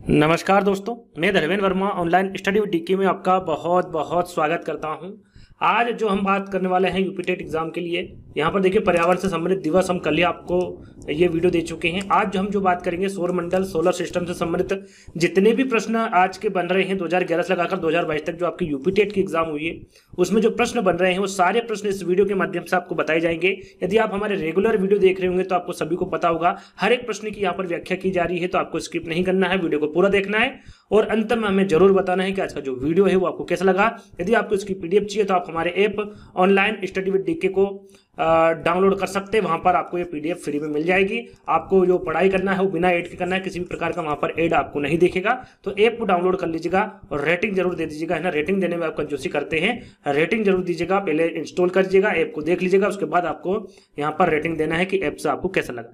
नमस्कार दोस्तों, मैं Dharmendra Verma online study with DK में आपका बहुत बहुत स्वागत करता हूं। आज जो हम बात करने वाले हैं यूपी टेट एग्जाम के लिए, यहाँ पर देखिए पर्यावरण से संबंधित दिवस हम कल ही आपको ये वीडियो दे चुके हैं। आज जो हम बात करेंगे सौर मंडल सोलर सिस्टम से संबंधित जितने भी प्रश्न आज के बन रहे हैं 2011 से लगाकर 2022 तक जो आपकी यूपी टेट की एग्जाम हुई है उसमें जो प्रश्न बन रहे हैं वो सारे प्रश्न इस वीडियो के माध्यम से आपको बताए जाएंगे। यदि आप हमारे रेगुलर वीडियो देख रहे होंगे तो आपको सभी को पता होगा हर एक प्रश्न की यहाँ पर व्याख्या की जा रही है, तो आपको स्किप नहीं करना है, वीडियो को पूरा देखना है और अंत में हमें जरूर बताना है कि आज का जो वीडियो है वो आपको कैसा लगा। यदि आपको इसकी पीडीएफ चाहिए तो आप हमारे app online study with DK को डाउनलोड कर सकते हैं। वहां पर आपको ये पीडीएफ फ्री में मिल जाएगी। आपको जो पढ़ाई करना है वो बिना ऐड के करना है, किसी भी प्रकार का वहां पर ऐड आपको नहीं दिखेगा। तो ऐप को डाउनलोड कर लीजिएगा और रेटिंग जरूर दे दीजिएगा, है ना। रेटिंग देने में आप कंजूसी करते हैं, रेटिंग जरूर दीजिएगा। पहले इंस्टॉल कर लीजिएगा, ऐप को देख लीजिएगा, उसके बाद आपको यहाँ पर रेटिंग देना है कि ऐप से आपको कैसा लगा।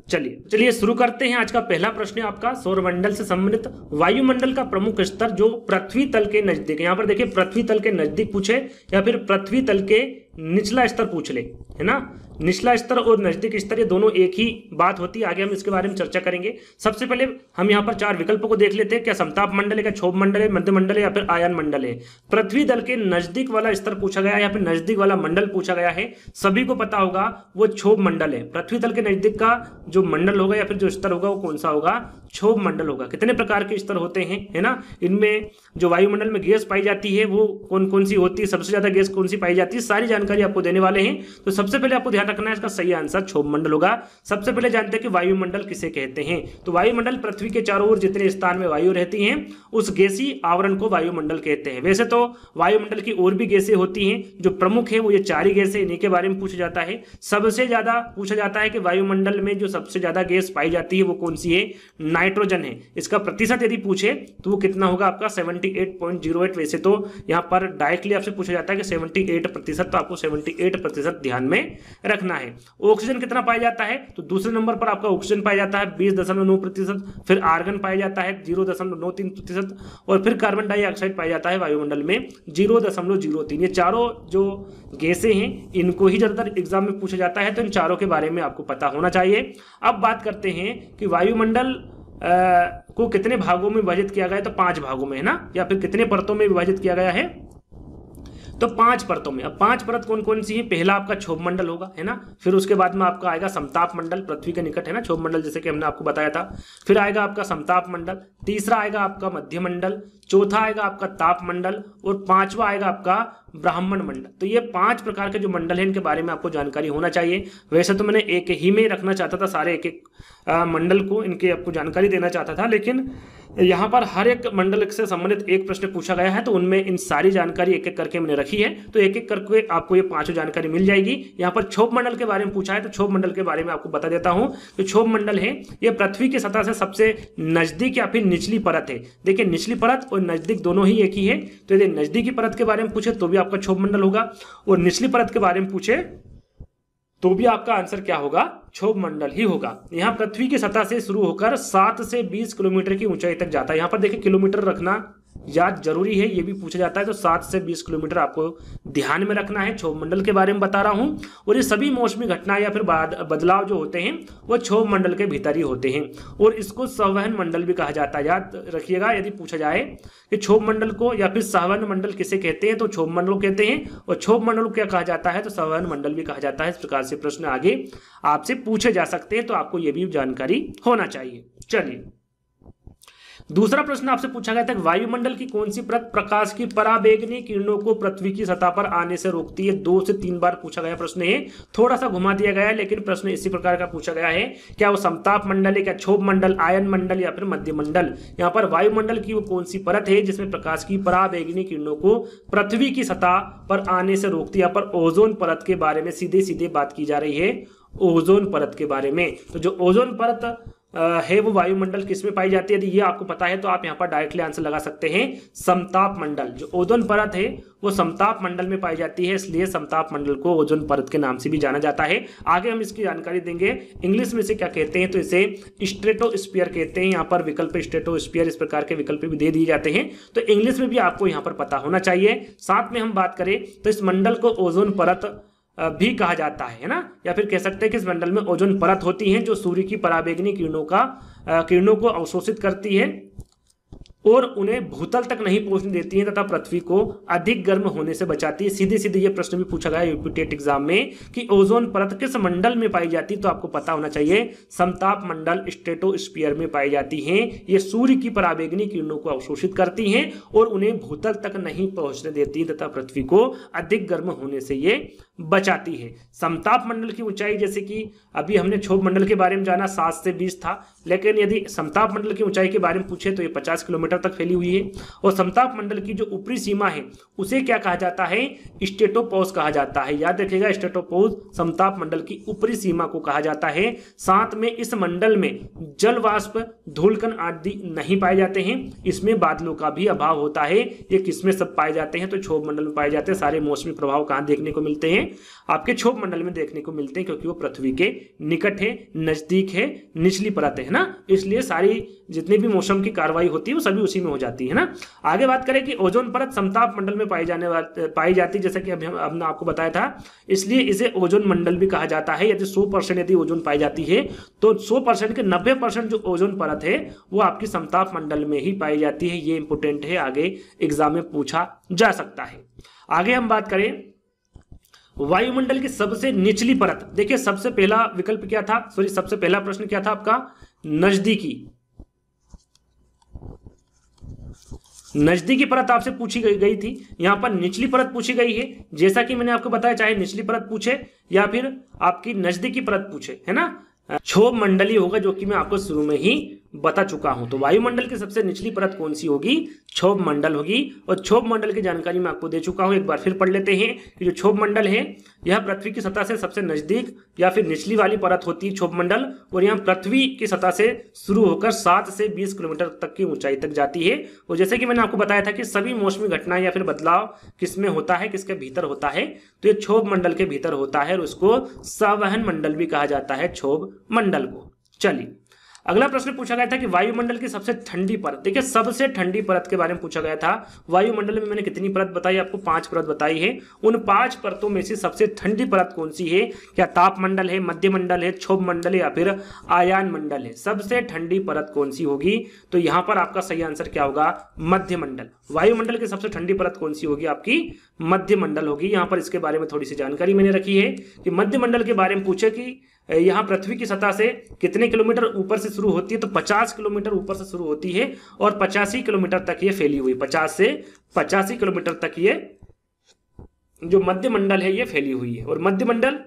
चलिए शुरू करते हैं। आज का पहला प्रश्न है आपका सौरमंडल से संबंधित वायुमंडल का प्रमुख स्तर जो पृथ्वी तल के नजदीक, यहाँ पर देखिए पृथ्वी तल के नजदीक पूछे या फिर पृथ्वी तल के निचला स्तर पूछ ले, है ना। निचला स्तर और नजदीक स्तर ये दोनों एक ही बात होती है। आगे हम इसके बारे में चर्चा करेंगे। सबसे पहले हम यहाँ पर चार विकल्पों को देख लेते हैं। क्या समताप मंडल है, क्या क्षोभ मंडल है, मध्य मंडल है या फिर आयन मंडल है। पृथ्वी तल के नजदीक वाला स्तर पूछा गया है या फिर नजदीक वाला मंडल पूछा गया है। सभी को पता होगा वो क्षोभ मंडल है। पृथ्वी तल के नजदीक का जो मंडल होगा या फिर जो स्तर होगा वो कौन सा होगा, क्षोभ मंडल होगा। कितने प्रकार के स्तर होते हैं, है ना। इनमें जो वायुमंडल में गैस पाई जाती है वो कौन कौन सी होती है, सबसे ज्यादा गैस कौन सी पाई जाती है, सारी जानकारी आपको देने वाले हैं। तो सबसे पहले आपको ध्यान रखना है, इसका सही आंसर क्षोभ मंडल होगा। सबसे पहले जानते हैं कि वायुमंडल किसे कहते हैं। तो वायुमंडल पृथ्वी के चारों ओर जितने स्थान में वायु रहती हैं उस गैसीय आवरण को वायुमंडल कहते हैं। वैसे तो वायुमंडल की और भी गैसें होती हैं, जो प्रमुख है वो ये चार ही गैसें, इन्हीं के बारे में पूछा जाता है। सबसे ज्यादा पूछा जाता है कि वायुमंडल में जो सबसे ज्यादा गैस पाई जाती है वो कौन सी है, नाइट्रोजन है। इसका प्रतिशत यदि पूछे तो वो कितना होगा आपका 78.08। वैसे तो यहाँ पर डायरेक्टली आपसे पूछा जाता है कि 78%, तो आपको 78% ध्यान में रखना है। ऑक्सीजन कितना पाया जाता है, तो दूसरे नंबर पर आपका ऑक्सीजन पाया जाता है 20.9%, फिर आर्गन पाया जाता है 0.93% और फिर कार्बन डाइऑक्साइड पाया जाता है वायुमंडल में 0.03। ये चारों जो गैसें हैं इनको ही ज्यादातर एग्जाम में पूछा जाता है, तो इन चारों के बारे में आपको पता होना चाहिए। अब बात करते हैं कि वायुमंडल को कितने भागों में विभाजित किया गया है, तो 5 भागों में, है ना, या फिर कितने परतों में विभाजित किया गया है, तो 5 परतों में। अब 5 परत कौन कौन सी है, पहला आपका क्षोभ मंडल होगा, है ना। फिर उसके बाद में आपका आएगा समताप मंडल, पृथ्वी के निकट, है ना, क्षोभ मंडल जैसे कि हमने आपको बताया था। फिर आएगा आपका समताप मंडल, तीसरा आएगा आपका मध्य मंडल, चौथा आएगा आपका ताप मंडल और पांचवा आएगा आपका ब्राह्मण मंडल। तो ये 5 प्रकार के जो मंडल है इनके बारे में आपको जानकारी होना चाहिए। वैसे तो मैंने एक ही में रखना चाहता था, सारे एक एक मंडल को इनके आपको जानकारी देना चाहता था, लेकिन यहाँ पर हर एक मंडल से संबंधित एक प्रश्न पूछा गया है, तो उनमें इन सारी जानकारी एक एक करके मैंने रखी है। तो एक एक करके आपको ये 5 जानकारी मिल जाएगी। यहाँ पर क्षोभ मंडल के बारे में पूछा है, तो क्षोभ मंडल के बारे में आपको बता देता हूँ। तो क्षोभ मंडल है ये पृथ्वी की सतह से सबसे नजदीक या फिर निचली परत है। देखिए निचली परत और नजदीक दोनों ही एक ही है, तो यदि नजदीकी परत के बारे में पूछे तो भी आपका क्षोभ मंडल होगा और निचली परत के बारे में पूछे तो भी आपका आंसर क्या होगा, क्षोभ मंडल ही होगा। यहाँ पृथ्वी की सतह से शुरू होकर 7 से 20 किलोमीटर की ऊंचाई तक जाता है। यहाँ पर देखिए किलोमीटर रखना याद जरूरी है, ये भी पूछा जाता है। तो 7 से 20 किलोमीटर आपको ध्यान में रखना है। क्षोभ मंडल के बारे में बता रहा हूं और ये सभी मौसमी घटनाएं या फिर बदलाव जो होते हैं वो क्षोभ मंडल के भीतर ही होते हैं और इसको संवहन मंडल भी कहा जाता है। याद रखिएगा, यदि पूछा जाए कि क्षोभ मंडल को या फिर संवहन मंडल किसे कहते हैं, तो क्षोभ मंडल कहते हैं। और क्षोभ मंडल को क्या कहा जाता है, तो संवहन मंडल भी कहा जाता है। इस प्रकार से प्रश्न आगे आपसे पूछे जा सकते हैं, तो आपको यह भी जानकारी होना चाहिए। चलिए दूसरा प्रश्न आपसे पूछा गया था, वायुमंडल की कौन सी परत प्रकाश की पराबैंगनी किरणों को पृथ्वी की सतह पर आने से रोकती है। 2 से 3 बार पूछा गया प्रश्न है, थोड़ा सा घुमा दिया गया है, लेकिन प्रश्न इसी प्रकार का पूछा गया है। क्या वो समताप मंडल है, क्या क्षोभ मंडल, आयन मंडल या फिर मध्य मंडल। यहाँ पर वायुमंडल की वो कौन सी परत है जिसमें प्रकाश की पराबैंगनी किरणों को पृथ्वी की सतह पर आने से रोकती है। यहाँ पर ओजोन परत के बारे में सीधे सीधे बात की जा रही है, ओजोन परत के बारे में। तो जो ओजोन परत है वो वायुमंडल किसमें पाई जाती है, यदि ये आपको पता है तो आप यहाँ पर डायरेक्टली आंसर लगा सकते हैं, समताप मंडल। जो ओजोन परत है वो समताप मंडल में पाई जाती है, इसलिए समताप मंडल को ओजोन परत के नाम से भी जाना जाता है। आगे हम इसकी जानकारी देंगे। इंग्लिश में से क्या कहते हैं, तो इसे स्ट्रेटोस्फीयर कहते हैं। यहाँ पर विकल्प स्ट्रेटोस्फीयर, इस प्रकार के विकल्प भी दे दिए जाते हैं, तो इंग्लिश में भी आपको यहाँ पर पता होना चाहिए। साथ में हम बात करें तो इस मंडल को ओजोन परत भी कहा जाता है ना, या फिर कह सकते हैं कि इस मंडल में ओजोन परत होती है जो सूर्य की पराबैंगनी किरणों को अवशोषित करती है और उन्हें भूतल तक नहीं पहुंचने देती है तथा पृथ्वी को अधिक गर्म होने से बचाती है। सीधे सीधे ये प्रश्न भी पूछा गया यूपी टेट एग्जाम में कि ओजोन परत किस मंडल में पाई जाती है, तो आपको पता होना चाहिए समताप मंडल स्ट्रेटोस्फीयर में पाई जाती हैं। ये सूर्य की पराबैंगनी किरणों को अवशोषित करती हैं और उन्हें भूतल तक नहीं पहुंचने देती तथा पृथ्वी को अधिक गर्म होने से ये बचाती है। समताप मंडल की ऊंचाई, जैसे कि अभी हमने क्षोभ मंडल के बारे में जाना 7 से 20 था, लेकिन यदि समताप मंडल की ऊंचाई के बारे में पूछे तो ये 50 किलोमीटर तक फैली हुई है। और समताप मंडल की जो ऊपरी सीमा है उसे क्या कहा जाता है, स्ट्रेटोपोज कहा जाता है। याद रखिएगा, स्ट्रेटोपोज समताप मंडल की ऊपरी सीमा को कहा जाता है। साथ में इस मंडल में जल वाष्प, धूलकण आदि नहीं पाए जाते हैं। इसमें बादलों का भी अभाव होता है। ये किसमें सब पाए जाते हैं, तो क्षोभ मंडल में पाए जाते हैं। सारे मौसमी प्रभाव कहां देखने को मिलते हैं, आपके क्षोभ मंडल में देखने को मिलते हैं, क्योंकि वो पृथ्वी के निकट है, नजदीक है, निचली परत है ना, इसलिए सारी जितनी भी मौसम की कार्रवाई होती है वो सभी उसी में हो जाती है ना। आगे बात करें कि ओजोन परत समताप मंडल में पाई जाती है, जैसा कि अभी हमने आपको बताया था, इसलिए इसे ओजोन मंडल भी कहा जाता है। यदि 100% यदि ओजोन पाई जाती है तो 100% के 90% जो ओजोन परत है वो आपकी समताप मंडल में ही पाई जाती है। ये इंपोर्टेंट है, आगे एग्जाम में पूछा जा सकता है। आगे हम बात करें वायुमंडल की सबसे निचली परत। देखिए सबसे पहला विकल्प क्या था, सॉरी सबसे पहला प्रश्न क्या था आपका, नजदीकी परत आपसे पूछी गई थी। यहां पर निचली परत पूछी गई है, जैसा कि मैंने आपको बताया, चाहे निचली परत पूछे या फिर आपकी नजदीकी परत पूछे, है ना। क्षोभ मंडली होगा, जो कि मैं आपको शुरू में ही बता चुका हूं। तो वायुमंडल की सबसे निचली परत कौन सी होगी, क्षोभ मंडल होगी। और क्षोभ मंडल की जानकारी मैं आपको दे चुका हूं, एक बार फिर पढ़ लेते हैं कि जो क्षोभ मंडल है यह पृथ्वी की सतह से सबसे नजदीक या फिर निचली वाली परत होती है क्षोभ मंडल, और यह पृथ्वी की सतह से शुरू होकर 7 से 20 किलोमीटर तक की ऊंचाई तक जाती है। और जैसे कि मैंने आपको बताया था कि सभी मौसमी घटनाएं या फिर बदलाव किसमें होता है, किसके भीतर होता है, तो ये क्षोभ मंडल के भीतर होता है, और उसको संवहन मंडल भी कहा जाता है, क्षोभ मंडल को। चलिए अगला प्रश्न पूछा गया था कि वायुमंडल की सबसे ठंडी परत। देखिए सबसे ठंडी परत के बारे में पूछा गया था। वायुमंडल में मैंने कितनी परत बताई, आपको 5 परत बताई है। उन 5 परतों में से सबसे ठंडी परत कौन सी है, क्या तापमंडल है, मध्य मंडल है, क्षोभ मंडल है या फिर आयान मंडल है। सबसे ठंडी परत कौन सी होगी, तो यहां पर आपका सही आंसर क्या होगा, मध्य मंडल। वायुमंडल की सबसे ठंडी परत कौन सी होगी, आपकी मध्य मंडल होगी। यहां पर इसके बारे में थोड़ी सी जानकारी मैंने रखी है कि मध्य मंडल के बारे में पूछे कि यहां पृथ्वी की सतह से कितने किलोमीटर ऊपर से शुरू होती है, तो 50 किलोमीटर ऊपर से शुरू होती है और 85 किलोमीटर तक ये फैली हुई, 50 से 85 किलोमीटर तक ये जो मध्य मंडल है ये फैली हुई है। और मध्य मंडल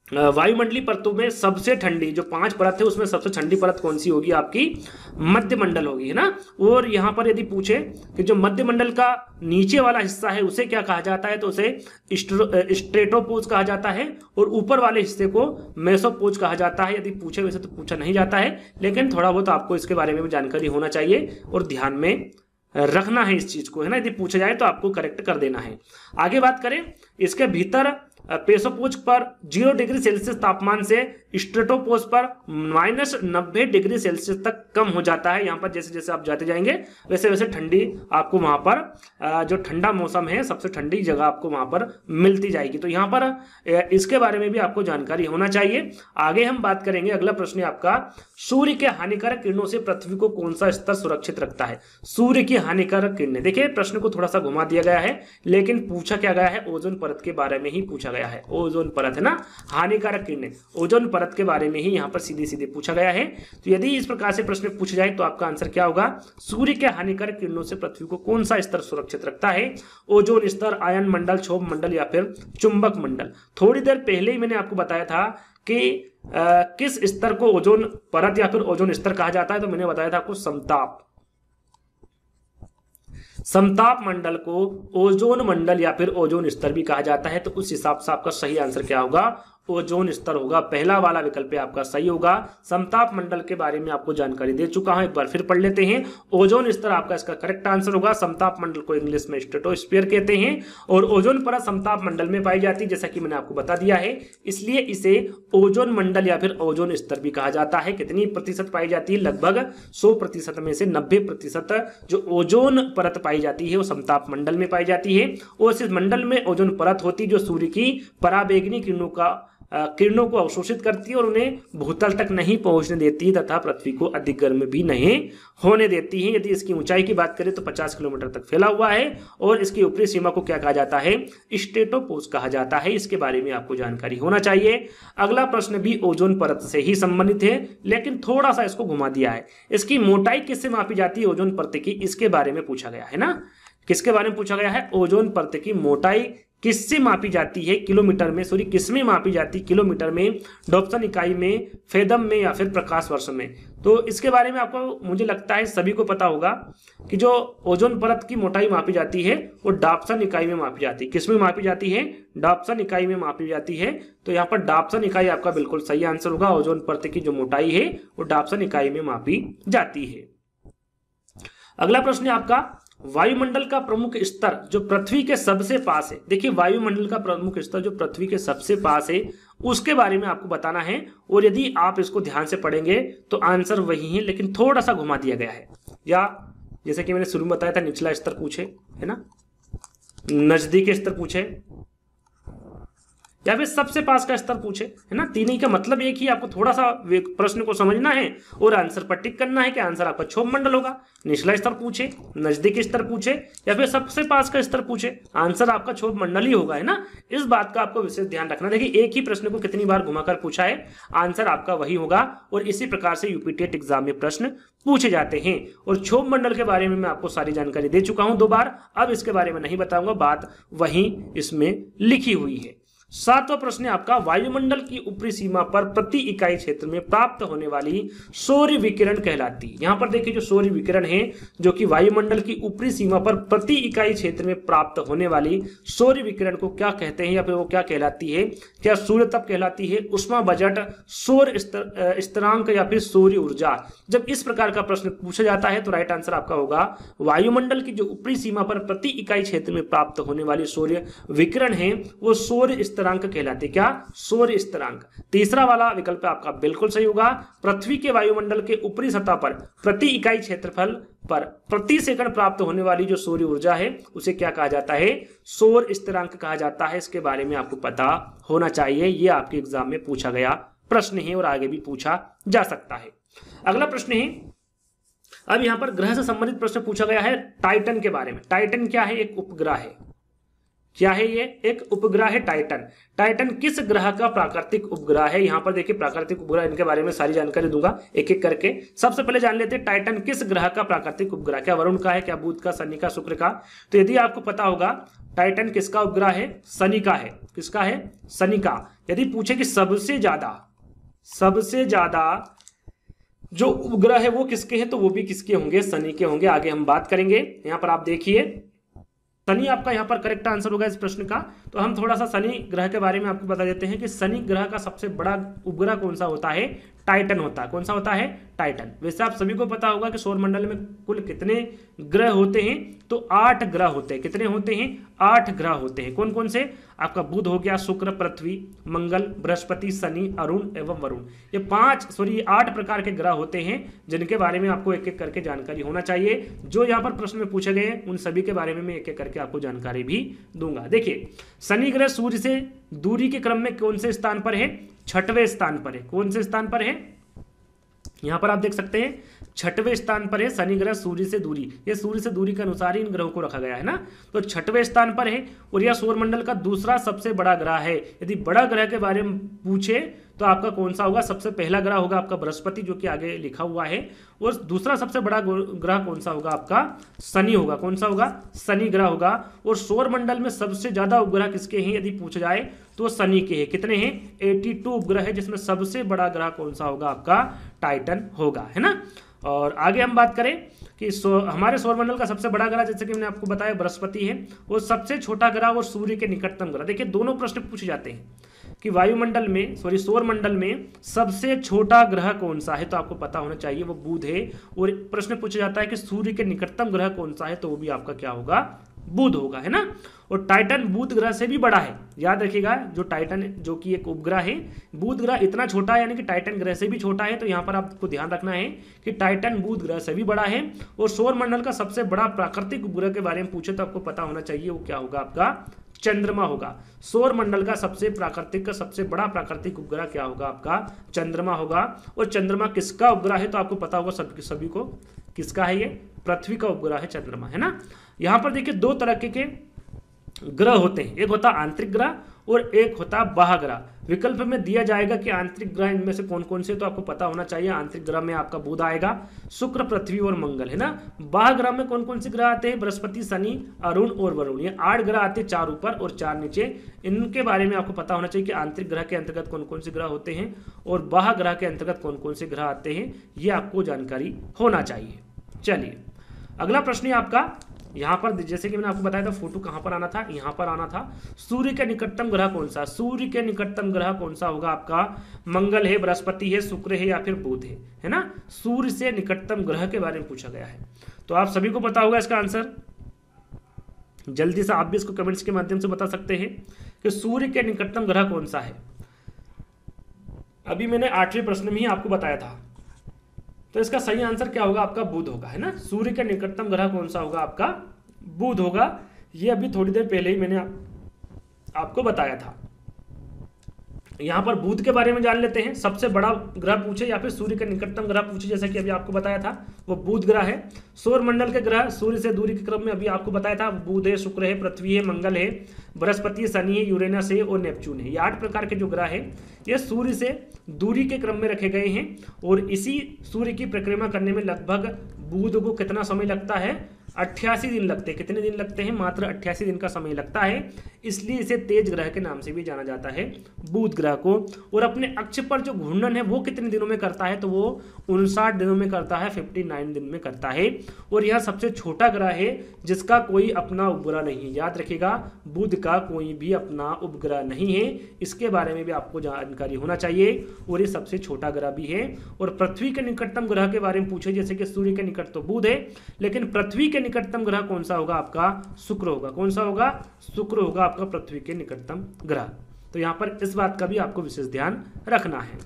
वायुमंडलीय परतों में सबसे ठंडी, जो 5 परत है उसमें सबसे ठंडी परत कौन सी होगी, आपकी मध्य मंडल होगी, है ना। और यहां पर यदि पूछे कि जो मध्य मंडल का नीचे वाला हिस्सा है उसे क्या कहा जाता है, तो उसे स्ट्रेटोपोज कहा जाता है, और ऊपर वाले हिस्से को मेसोपोज कहा जाता है। यदि पूछे, वैसे तो पूछा नहीं जाता है, लेकिन थोड़ा बहुत आपको इसके बारे में भी जानकारी होना चाहिए और ध्यान में रखना है इस चीज को, है ना। यदि पूछा जाए तो आपको करेक्ट कर देना है। आगे बात करें, इसके भीतर पेसोपोज पर 0 डिग्री सेल्सियस तापमान से स्ट्रेटोपोज पर -90 डिग्री सेल्सियस तक कम हो जाता है। यहाँ पर जैसे जैसे आप जाते जाएंगे वैसे वैसे ठंडी आपको वहां पर जो ठंडा मौसम है, सबसे ठंडी जगह आपको वहां पर मिलती जाएगी। तो यहाँ पर इसके बारे में भी आपको जानकारी होना चाहिए। आगे हम बात करेंगे, अगला प्रश्न है आपका, सूर्य के हानिकारक किरणों से पृथ्वी को कौन सा स्तर सुरक्षित रखता है। सूर्य की हानिकारक किरणें, देखिए प्रश्न को थोड़ा सा घुमा दिया गया है, लेकिन पूछा क्या गया है, ओजोन परत के बारे में ही पूछा गया है। ओजोन परत है ना, हानिकारक किरणें ओजोन परत के बारे में ही यहाँ पर सीधे सीधे पूछा गया है। तो यदि इस प्रकार से प्रश्न पूछा जाए तो आपका आंसर क्या होगा, सूर्य के हानिकारक किरणों से पृथ्वी को कौन सा स्तर सुरक्षित रखता है। ओजोन स्तर, आयन मंडल, क्षोभ मंडल या फिर चुंबक मंडल। थोड़ी देर पहले ही मैंने आपको बताया था कि किस स्तर को ओजोन परत या फिर ओजोन स्तर कहा जाता है, तो मैंने बताया था आपको समताप मंडल को ओजोन मंडल या फिर ओजोन स्तर भी कहा जाता है। तो उस हिसाब से आपका सही आंसर क्या होगा, ओजोन स्तर होगा। पहला वाला विकल्प आपका सही होगा। समताप मंडल के बारे में आपको जानकारी दे चुका हूं, एक बार फिर पढ़ लेते हैं। ओजोन स्तर आपका इसका करेक्ट आंसर होगा। समताप मंडल को इंग्लिश में स्ट्रेटोस्फीयर कहते हैं, और ओजोन परत समताप मंडल में पाई जाती है, जैसा कि मैंने आपको बता दिया है। इसलिए इसे ओजोन मंडल या फिर ओजोन स्तर भी कहा जाता है। कितनी प्रतिशत पाई जाती है, लगभग 100% में से 90% जो ओजोन परत पाई जाती है वो समताप मंडल में पाई जाती है। और इस मंडल में ओजोन परत होती है जो सूर्य की पराबैंगनी किरणों का किरणों को अवशोषित करती है और उन्हें भूतल तक नहीं पहुंचने देती है तथा पृथ्वी को अधिक गर्म भी नहीं होने देती है। यदि इसकी ऊंचाई की बात करें तो 50 किलोमीटर तक फैला हुआ है और इसकी ऊपरी सीमा को क्या कहा जाता है, स्ट्रेटोपोज कहा जाता है। इसके बारे में आपको जानकारी होना चाहिए। अगला प्रश्न भी ओजोन परत से ही संबंधित है, लेकिन थोड़ा सा इसको घुमा दिया है। इसकी मोटाई किससे मापी जाती है ओजोन परत की, इसके बारे में पूछा गया है ना। किसके बारे में पूछा गया है, ओजोन परत की मोटाई किससे मापी जाती है, किलोमीटर में, सॉरी किसमें मापी जाती है, किलोमीटर में, डॉप्सन इकाई में, फेदम में या फिर प्रकाश वर्ष में। तो इसके बारे में आपको मुझे लगता है सभी को पता होगा कि जो ओजोन परत की मोटाई मापी जाती है वो डॉप्सन इकाई में मापी जाती है। किसमें मापी जाती है, डॉप्सन इकाई में मापी जाती है। तो यहाँ पर डॉप्सन इकाई आपका बिल्कुल सही आंसर होगा। ओजोन परत की जो मोटाई है वो डॉप्सन इकाई में मापी जाती है। अगला प्रश्न है आपका, वायुमंडल का प्रमुख स्तर जो पृथ्वी के सबसे पास है। देखिए वायुमंडल का प्रमुख स्तर जो पृथ्वी के सबसे पास है उसके बारे में आपको बताना है, और यदि आप इसको ध्यान से पढ़ेंगे तो आंसर वही है, लेकिन थोड़ा सा घुमा दिया गया है। या जैसे कि मैंने शुरू में बताया था, निचला स्तर पूछे है ना, नजदीकी स्तर पूछे या फिर सबसे पास का स्तर पूछे, है ना। तीनों का मतलब एक ही, आपको थोड़ा सा प्रश्न को समझना है और आंसर पर टिक करना है कि आंसर आपका क्षोभ मंडल होगा। निचला स्तर पूछे, नजदीकी स्तर पूछे या फिर सबसे पास का स्तर पूछे, आंसर आपका क्षोभ मंडल ही होगा, है ना। इस बात का आपको विशेष ध्यान रखना। देखिए एक ही प्रश्न को कितनी बार घुमाकर पूछा है, आंसर आपका वही होगा। और इसी प्रकार से यूपीटेट एग्जाम में प्रश्न पूछे जाते हैं। और क्षोभ मंडल के बारे में मैं आपको सारी जानकारी दे चुका हूं 2 बार, अब इसके बारे में नहीं बताऊंगा, बात वही इसमें लिखी हुई है। 7वां प्रश्न है आपका, वायुमंडल की ऊपरी सीमा पर प्रति इकाई क्षेत्र में प्राप्त होने वाली सौर्य विकिरण कहलाती है। यहां पर देखिए जो सौर्य विकिरण है जो कि वायुमंडल की ऊपरी सीमा पर प्रति इकाई क्षेत्र में प्राप्त होने वाली सौर्य विकिरण को क्या कहते हैं या फिर वो क्या कहलाती है, क्या सूर्य तप कहलाती है, उष्मा बजट, सौर स्थिरांक या फिर सौर्य ऊर्जा। जब इस प्रकार का प्रश्न पूछा जाता है तो राइट आंसर आपका होगा वायुमंडल की जो ऊपरी सीमा पर प्रति इकाई क्षेत्र में प्राप्त होने वाली सौर्य विकिरण है वो सौर्य स्थिरांक कहलाते। क्या, सौर्य स्थिरांक। तीसरा वाला विकल्प आपका बिल्कुल सही होगा। पृथ्वी के वायुमंडल के ऊपरी सतह पर प्रति इकाई क्षेत्रफल पर प्रति सेकंड प्राप्त होने वाली जो सौर्य ऊर्जा है उसे क्या कहा जाता है, सौर स्थिरांक कहा जाता है। इसके बारे में आपको पता होना चाहिए, ये आपके एग्जाम में पूछा गया प्रश्न है और आगे भी पूछा जा सकता है। अगला प्रश्न है, अब यहां पर ग्रह से संबंधित प्रश्न पूछा गया है टाइटन के बारे में। टाइटन क्या है, एक उपग्रह है। क्या है ये, एक उपग्रह है टाइटन। टाइटन किस ग्रह का प्राकृतिक उपग्रह है। यहां पर देखिए प्राकृतिक उपग्रह, इनके बारे में सारी जानकारी दूंगा एक एक करके। सबसे पहले जान लेते हैं टाइटन किस ग्रह का प्राकृतिक उपग्रह, क्या वरुण का है, क्या बुध का, शनि का, शुक्र का। तो यदि आपको पता होगा टाइटन किसका उपग्रह है, शनि का है। किसका है, शनि का। यदि पूछे कि सबसे ज्यादा जो उपग्रह है वो किसके हैं, तो वो भी किसके होंगे, शनि के होंगे। आगे हम बात करेंगे। यहां पर आप देखिए शनि आपका यहाँ पर करेक्ट आंसर होगा इस प्रश्न का। तो हम थोड़ा सा शनि ग्रह के बारे में आपको बता देते हैं कि शनि ग्रह का सबसे बड़ा उपग्रह कौन सा होता है, टाइटन होता है। कौन सा होता है, टाइटन। वैसे आप सभी को पता होगा कि सौरमंडल में कुल कितने ग्रह होते हैं, तो 8 ग्रह होते हैं। कितने होते हैं, 8 ग्रह होते हैं। कौन कौन से, आपका बुध हो गया, शुक्र, पृथ्वी, मंगल, बृहस्पति, शनि, अरुण एवं वरुण। ये 8 प्रकार के ग्रह होते हैं जिनके बारे में आपको एक एक करके जानकारी होना चाहिए। जो यहाँ पर प्रश्न में पूछे गए उन सभी के बारे में मैं एक एक करके आपको जानकारी भी दूंगा। देखिए शनि ग्रह सूर्य से दूरी के क्रम में कौन से स्थान पर है, 6वें स्थान पर है। कौन से स्थान पर है, यहां पर आप देख सकते हैं 6वें स्थान पर है शनि ग्रह सूर्य से दूरी। ये सूर्य से दूरी के अनुसार ही इन ग्रहों को रखा गया है ना। तो 6वें स्थान पर है और यह सौरमंडल का दूसरा सबसे बड़ा ग्रह है। यदि बड़ा ग्रह के बारे में पूछे तो आपका कौन सा होगा, सबसे पहला ग्रह होगा आपका बृहस्पति जो कि आगे लिखा हुआ है। और दूसरा सबसे बड़ा ग्रह कौन सा होगा, आपका शनि होगा। कौन सा होगा, शनि ग्रह होगा। और सौरमंडल में सबसे ज्यादा उपग्रह किसके हैं यदि पूछा जाए तो शनि के हैं। कितने हैं, 82 उपग्रह है, जिसमें सबसे बड़ा ग्रह कौन सा होगा, आपका टाइटन होगा, है ना। और आगे हम बात करें कि हमारे सौरमंडल का सबसे बड़ा ग्रह जैसे कि मैंने आपको बताया बृहस्पति है, और सबसे छोटा ग्रह और सूर्य के निकटतम ग्रह। देखिए दोनों प्रश्न पूछे जाते हैं कि वायुमंडल में सौरमंडल में सबसे छोटा ग्रह कौन सा है, तो आपको पता होना चाहिए वो बुध है। और प्रश्न पूछा जाता है कि सूर्य के निकटतम ग्रह कौन सा है, तो वो भी आपका क्या होगा, बुध होगा, है ना। और टाइटन बुध ग्रह से भी बड़ा है, याद रखिएगा। जो टाइटन जो कि एक उपग्रह है, बुध ग्रह इतना छोटा है यानी कि टाइटन ग्रह से भी छोटा है। तो यहाँ पर आपको ध्यान रखना है कि टाइटन बुध ग्रह से भी बड़ा है। और सौरमंडल का सबसे बड़ा प्राकृतिक उपग्रह के बारे में पूछे तो आपको पता होना चाहिए वो क्या होगा, आपका चंद्रमा होगा। सौर मंडल का सबसे बड़ा प्राकृतिक उपग्रह क्या होगा? आपका चंद्रमा होगा। और चंद्रमा किसका उपग्रह है? तो आपको पता होगा सभी को, किसका है ये? पृथ्वी का उपग्रह है चंद्रमा, है ना। यहां पर देखिए दो तरह के ग्रह होते हैं, एक होता आंतरिक ग्रह और एक होता बाह्य ग्रह। विकल्प में दिया जाएगा कि आंतरिक ग्रह इनमें से कौन कौन से, तो आपको पता होना चाहिए। आंतरिक ग्रह में आपका बुध आएगा, शुक्र, पृथ्वी और मंगल, है ना। बाह्य ग्रह में कौन कौन से ग्रह आते हैं? बृहस्पति, शनि, अरुण और वरुण। ये 8 ग्रह आते हैं, 4 ऊपर और 4 नीचे। इनके बारे में आपको पता होना चाहिए कि आंतरिक ग्रह के अंतर्गत कौन कौन से ग्रह होते हैं और बाह्य ग्रह के अंतर्गत कौन कौन से ग्रह आते हैं, ये आपको जानकारी होना चाहिए। चलिए अगला प्रश्न है आपका, यहाँ पर जैसे कि मैंने आपको बताया था फोटो कहाँ पर आना था, यहाँ पर आना था। सूर्य के निकटतम ग्रह कौन सा? सूर्य के निकटतम ग्रह कौन सा होगा? आपका मंगल है, बृहस्पति है, शुक्र है या फिर बुध है ना। सूर्य से निकटतम ग्रह के बारे में पूछा गया है, तो आप सभी को पता होगा इसका आंसर। जल्दी से आप भी इसको कमेंट्स के माध्यम से बता सकते हैं कि सूर्य के निकटतम ग्रह कौन सा है। अभी मैंने 8वें प्रश्न में ही आपको बताया था, तो इसका सही आंसर क्या होगा? आपका बुध होगा, है ना। सूर्य का निकटतम ग्रह कौन सा होगा? आपका बुध होगा। ये अभी थोड़ी देर पहले ही मैंने आपको बताया था। यहां पर बुध के बारे में जान लेते हैं। सबसे बड़ा ग्रह पूछे या फिर सूर्य के निकटतम ग्रह पूछे, जैसा कि अभी आपको बताया था, वो बुध ग्रह है। सौर मंडल के ग्रह सूर्य से दूरी के क्रम में अभी आपको बताया था, बुध है, शुक्र है, पृथ्वी है, मंगल है, बृहस्पति, शनि है, यूरेनस है और नेपच्यून है। ये 8 प्रकार के जो ग्रह है ये सूर्य से दूरी के क्रम में रखे गए हैं। और इसी सूर्य की परिक्रमा करने में लगभग बुध को कितना समय लगता है? 88 दिन लगते हैं। कितने दिन लगते हैं? मात्र 88 दिन का समय लगता है। इसलिए इसे तेज ग्रह के नाम से भी जाना जाता है, बुध ग्रह को। और अपने अक्ष पर जो घूर्णन है वो कितने दिनों में करता है? तो वो 59 दिनों में करता है, 59 दिन में करता है। और यह सबसे छोटा ग्रह है जिसका कोई अपना उपग्रह नहीं है। याद रखिएगा, बुध का कोई भी अपना उपग्रह नहीं है, इसके बारे में भी आपको जानकारी होना चाहिए। और ये सबसे छोटा ग्रह भी है। और पृथ्वी के निकटतम ग्रह के बारे में पूछे, जैसे कि सूर्य के निकट तो बुध है, लेकिन पृथ्वी के निकटतम ग्रह कौन सा होगा? आपका शुक्र होगा। कौन सा होगा? शुक्र होगा आपका पृथ्वी के निकटतम ग्रह। तो यहां पर इस बात का भी आपको विशेष ध्यान रखना है।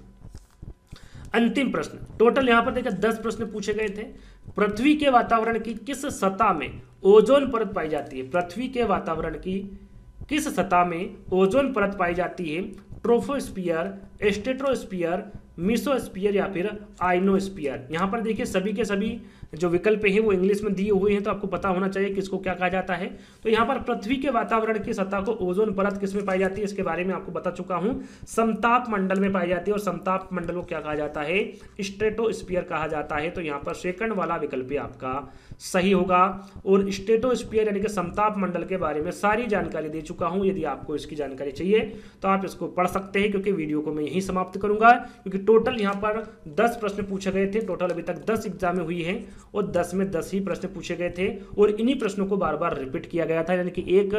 अंतिम प्रश्न, टोटल यहां पर देखिए 10 प्रश्न पूछे गए थे। पृथ्वी के वातावरण की किस सतह में ओजोन परत पाई जाती है? पृथ्वी के वातावरण की किस सतह में ओजोन परत पाई जाती है? ट्रोपोस्फियर, स्ट्रेटोस्फियर, मीसोस्फियर या फिर आइनोस्फियर। यहाँ पर देखिए सभी के सभी जो विकल्प हैं वो इंग्लिश में दिए हुए हैं, तो आपको पता होना चाहिए किसको क्या कहा जाता है। तो यहाँ पर पृथ्वी के वातावरण की सतह को ओजोन परत किस में पाई जाती है, इसके बारे में आपको बता चुका हूँ। समताप मंडल में पाई जाती है। और समताप मंडल को क्या कहा जाता है? स्ट्रेटोस्फियर कहा जाता है। तो यहाँ पर सेकंड वाला विकल्प आपका सही होगा। और स्ट्रेटोस्फियर यानी कि समताप मंडल के बारे में सारी जानकारी दे चुका हूँ। यदि आपको इसकी जानकारी चाहिए तो आप इसको पढ़ सकते हैं, क्योंकि वीडियो को मैं यहीं समाप्त करूंगा। क्योंकि टोटल यहाँ पर 10 प्रश्न पूछे गए थे। टोटल अभी तक 10 एग्जामें हुई हैं और 10 में 10 ही प्रश्न पूछे गए थे। और इन्हीं प्रश्नों को बार बार रिपीट किया गया था, यानी कि एक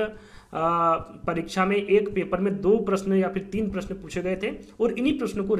परीक्षा में एक पेपर में 2 प्रश्न या फिर 3 प्रश्न पूछे गए थे और इन्हीं प्रश्नों को